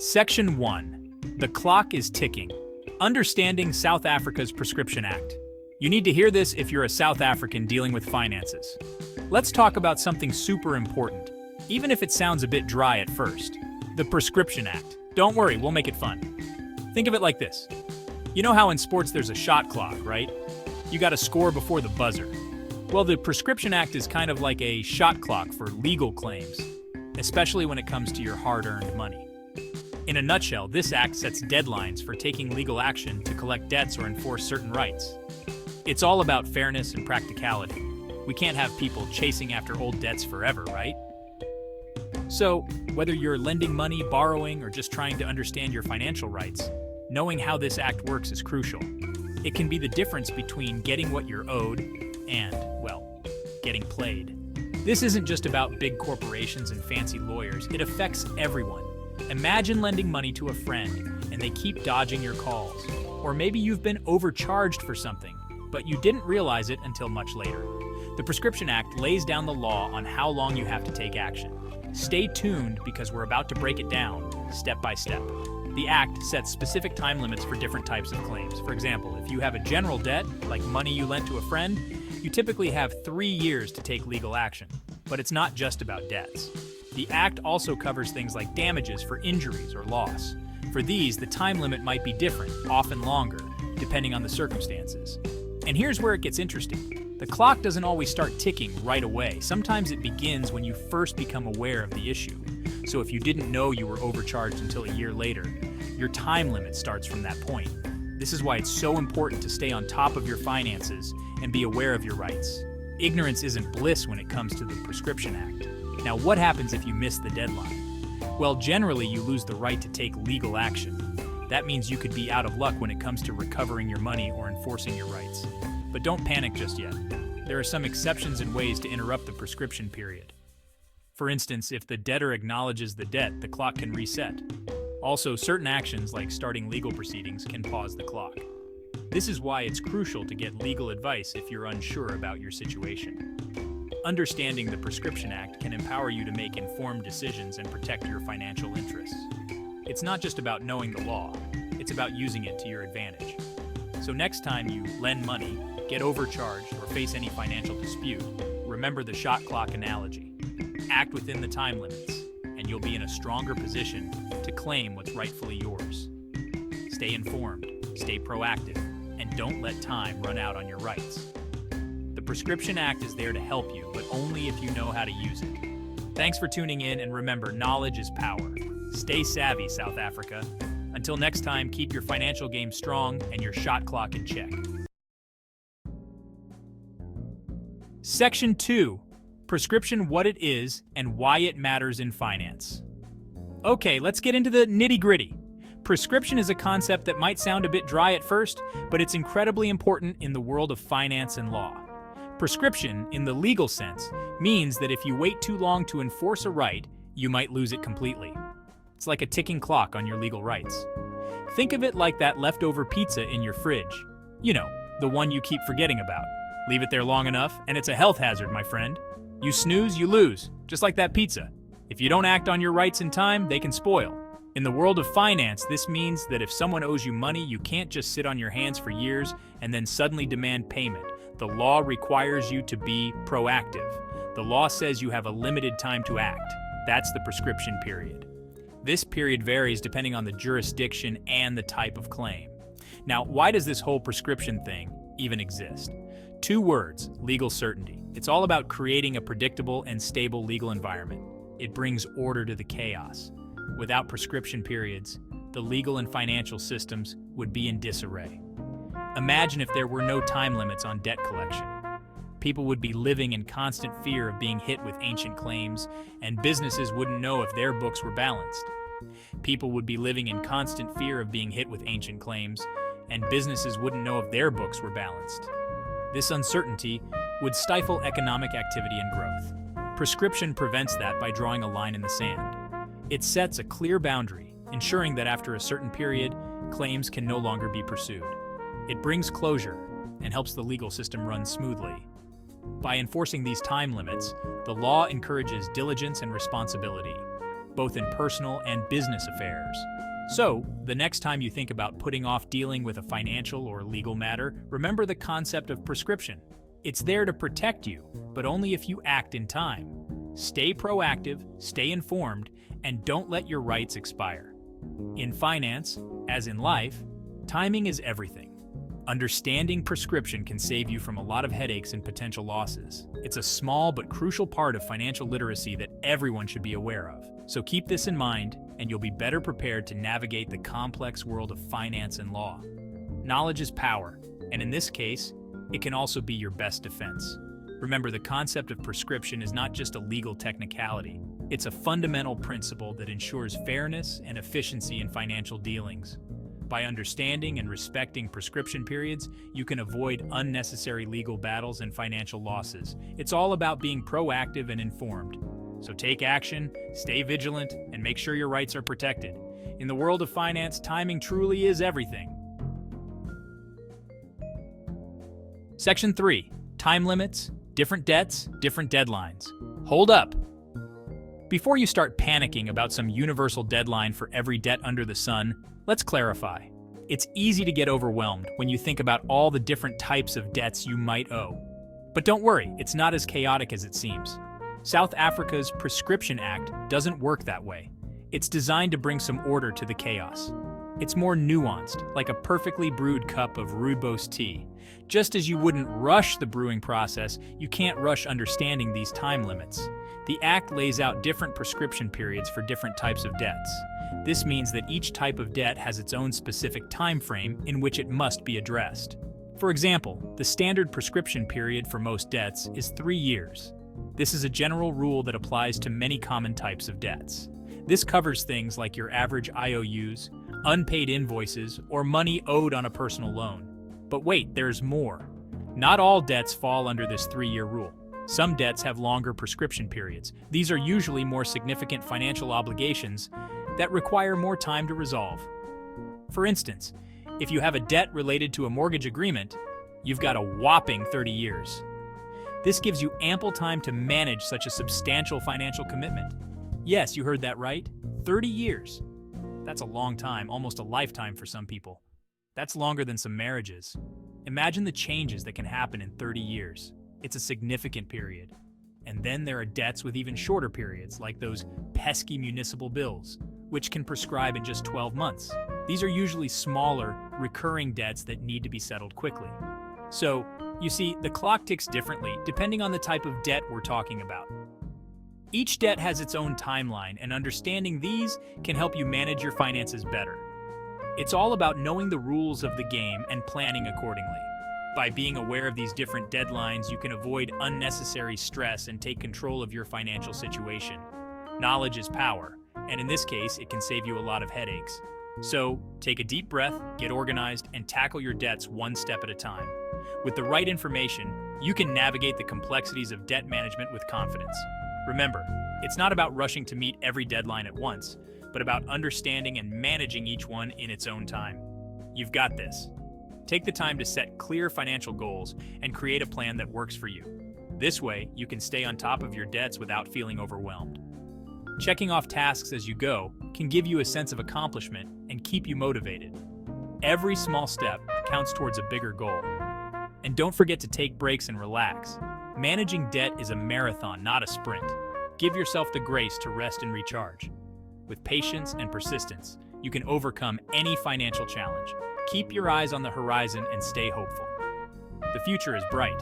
Section 1. The clock is ticking. Understanding South Africa's Prescription Act. You need to hear this if you're a South African dealing with finances. Let's talk about something super important, even if it sounds a bit dry at first. The Prescription Act. Don't worry, we'll make it fun. Think of it like this. You know how in sports there's a shot clock, right? You gotta score before the buzzer. Well, the Prescription Act is kind of like a shot clock for legal claims, especially when it comes to your hard-earned money. In a nutshell, this act sets deadlines for taking legal action to collect debts or enforce certain rights. It's all about fairness and practicality. We can't have people chasing after old debts forever, right? So, whether you're lending money, borrowing, or just trying to understand your financial rights, knowing how this act works is crucial. It can be the difference between getting what you're owed and, well, getting played. This isn't just about big corporations and fancy lawyers, it affects everyone. Imagine lending money to a friend and they keep dodging your calls. Or maybe you've been overcharged for something, but you didn't realize it until much later. The Prescription Act lays down the law on how long you have to take action. Stay tuned because we're about to break it down, step by step. The Act sets specific time limits for different types of claims. For example, if you have a general debt, like money you lent to a friend, you typically have 3 years to take legal action. But it's not just about debts. The Act also covers things like damages for injuries or loss. For these, the time limit might be different, often longer, depending on the circumstances. And here's where it gets interesting. The clock doesn't always start ticking right away. Sometimes it begins when you first become aware of the issue. So if you didn't know you were overcharged until a year later, your time limit starts from that point. This is why it's so important to stay on top of your finances and be aware of your rights. Ignorance isn't bliss when it comes to the Prescription Act. Now, what happens if you miss the deadline? Well, generally, you lose the right to take legal action. That means you could be out of luck when it comes to recovering your money or enforcing your rights. But don't panic just yet. There are some exceptions and ways to interrupt the prescription period. For instance, if the debtor acknowledges the debt, the clock can reset. Also, certain actions like starting legal proceedings can pause the clock. This is why it's crucial to get legal advice if you're unsure about your situation. Understanding the Prescription Act can empower you to make informed decisions and protect your financial interests. It's not just about knowing the law, it's about using it to your advantage. So next time you lend money, get overcharged, or face any financial dispute, remember the shot clock analogy. Act within the time limits, and you'll be in a stronger position to claim what's rightfully yours. Stay informed, stay proactive, and don't let time run out on your rights. The Prescription Act is there to help you, but only if you know how to use it. Thanks for tuning in, and remember, knowledge is power. Stay savvy, South Africa. Until next time, keep your financial game strong and your shot clock in check. Section 2. Prescription: what it is and why it matters in finance. Okay, let's get into the nitty-gritty. Prescription is a concept that might sound a bit dry at first, but it's incredibly important in the world of finance and law. Prescription, in the legal sense, means that if you wait too long to enforce a right, you might lose it completely. It's like a ticking clock on your legal rights. Think of it like that leftover pizza in your fridge. You know, the one you keep forgetting about. Leave it there long enough, and it's a health hazard, my friend. You snooze, you lose, just like that pizza. If you don't act on your rights in time, they can spoil. In the world of finance, this means that if someone owes you money, you can't just sit on your hands for years and then suddenly demand payment. The law requires you to be proactive. The law says you have a limited time to act. That's the prescription period. This period varies depending on the jurisdiction and the type of claim. Now, why does this whole prescription thing even exist? 2 words: legal certainty. It's all about creating a predictable and stable legal environment. It brings order to the chaos. Without prescription periods, the legal and financial systems would be in disarray. Imagine if there were no time limits on debt collection. People would be living in constant fear of being hit with ancient claims, and businesses wouldn't know if their books were balanced. People would be living in constant fear of being hit with ancient claims, and businesses wouldn't know if their books were balanced. This uncertainty would stifle economic activity and growth. Prescription prevents that by drawing a line in the sand. It sets a clear boundary, ensuring that after a certain period, claims can no longer be pursued. It brings closure and helps the legal system run smoothly. By enforcing these time limits, the law encourages diligence and responsibility. both in personal and business affairs. So, the next time you think about putting off dealing with a financial or legal matter, remember the concept of prescription. It's there to protect you, but only if you act in time. Stay proactive, stay informed, and don't let your rights expire. In finance, as in life, timing is everything. Understanding prescription can save you from a lot of headaches and potential losses. It's a small but crucial part of financial literacy that everyone should be aware of. So keep this in mind, and you'll be better prepared to navigate the complex world of finance and law. Knowledge is power, and in this case, it can also be your best defense. Remember, the concept of prescription is not just a legal technicality. It's a fundamental principle that ensures fairness and efficiency in financial dealings. By understanding and respecting prescription periods, you can avoid unnecessary legal battles and financial losses. It's all about being proactive and informed. So take action, stay vigilant, and make sure your rights are protected. In the world of finance, timing truly is everything. Section 3. Time limits, different debts, different deadlines. Hold up! Before you start panicking about some universal deadline for every debt under the sun, let's clarify. It's easy to get overwhelmed when you think about all the different types of debts you might owe. But don't worry, it's not as chaotic as it seems. South Africa's Prescription Act doesn't work that way. It's designed to bring some order to the chaos. It's more nuanced, like a perfectly brewed cup of rooibos tea. Just as you wouldn't rush the brewing process, you can't rush understanding these time limits. The Act lays out different prescription periods for different types of debts. This means that each type of debt has its own specific time frame in which it must be addressed. For example, the standard prescription period for most debts is 3 years. This is a general rule that applies to many common types of debts. This covers things like your average IOUs, unpaid invoices, or money owed on a personal loan. But wait, there's more. Not all debts fall under this 3-year rule. Some debts have longer prescription periods. These are usually more significant financial obligations that require more time to resolve. For instance, if you have a debt related to a mortgage agreement, you've got a whopping 30 years. This gives you ample time to manage such a substantial financial commitment. Yes, you heard that right. 30 years. That's a long time, almost a lifetime for some people. That's longer than some marriages. Imagine the changes that can happen in 30 years. It's a significant period. And then there are debts with even shorter periods, like those pesky municipal bills, which can prescribe in just 12 months. These are usually smaller, recurring debts that need to be settled quickly. So, you see, the clock ticks differently depending on the type of debt we're talking about. Each debt has its own timeline, and understanding these can help you manage your finances better. It's all about knowing the rules of the game and planning accordingly. By being aware of these different deadlines, you can avoid unnecessary stress and take control of your financial situation. Knowledge is power, and in this case, it can save you a lot of headaches. So, take a deep breath, get organized, and tackle your debts one step at a time. With the right information, you can navigate the complexities of debt management with confidence. Remember, it's not about rushing to meet every deadline at once, but about understanding and managing each one in its own time. You've got this. Take the time to set clear financial goals and create a plan that works for you. This way, you can stay on top of your debts without feeling overwhelmed. Checking off tasks as you go can give you a sense of accomplishment and keep you motivated. Every small step counts towards a bigger goal. And don't forget to take breaks and relax. Managing debt is a marathon, not a sprint. Give yourself the grace to rest and recharge. With patience and persistence, you can overcome any financial challenge. Keep your eyes on the horizon and stay hopeful. The future is bright.